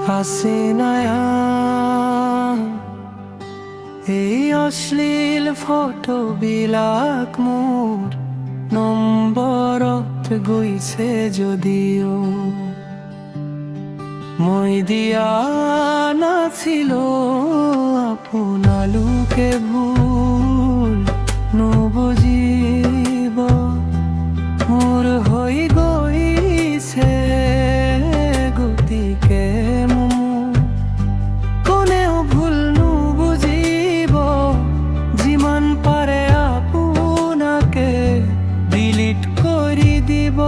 হাসিনায়া এই অশ্লীল ফটো বিলাক মোৰ নম্বৰত গৈছে যদিও মই দিয়া নাছিলো আপোনালোকে ভুল নুবুজিব মোৰ হৈ গৈছে গতিকে কোনেও ভুল নুবুজিব যিমান পাৰে আপোনাকে ডিলিট কৰি দিব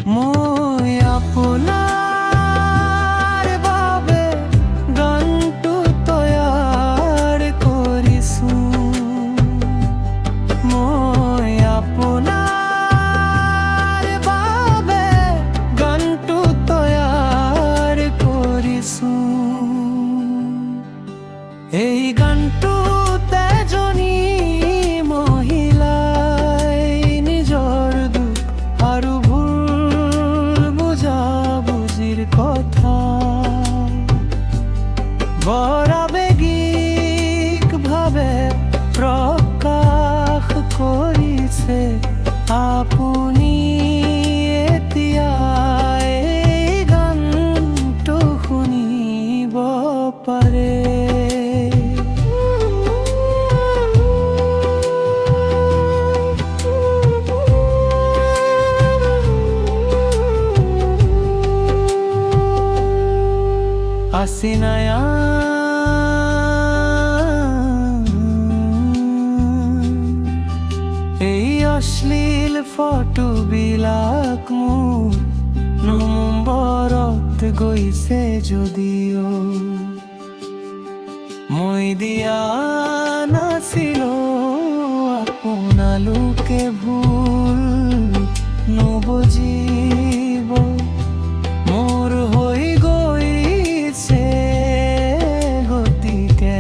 মই আপোনাৰ বাবে গানটো তৈয়াৰ কৰিছোঁ মই আপোনাৰ বাবে গানটো তৈয়াৰ কৰিছোঁ এই গানটোত এজনী মহিলাই নিজৰ দুখ আৰু কথা বৰ আৱেগিকভাৱে প্ৰকাশ কৰিছে আপুনি এতিয়া এই গানটো শুনিব পাৰে হাসিনায়া এই অশ্লীল ফটো বিলাক মোৰ নম্বৰত গৈছে যদিও মই দিয়া নাছিলো আপোনালোকে ভুল নুবুজিব মোৰ হৈ গৈছে গতিকে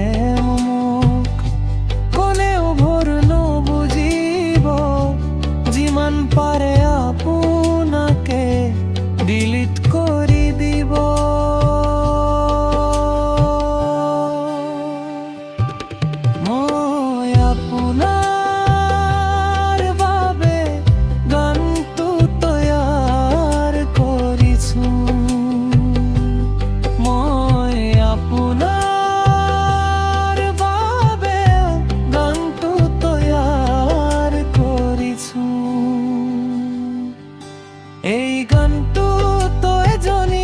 মোক কোনেও ভুল নুবুজিব যিমান পাৰে আপোনাকে ডিলিট কৰি দিব মই আপোনাৰ বাবে গানটো তৈয়াৰ কৰিছোঁ মই আপোনাৰ বাবে গানটো তৈয়াৰ কৰিছোঁ এই গানটো তই এজনী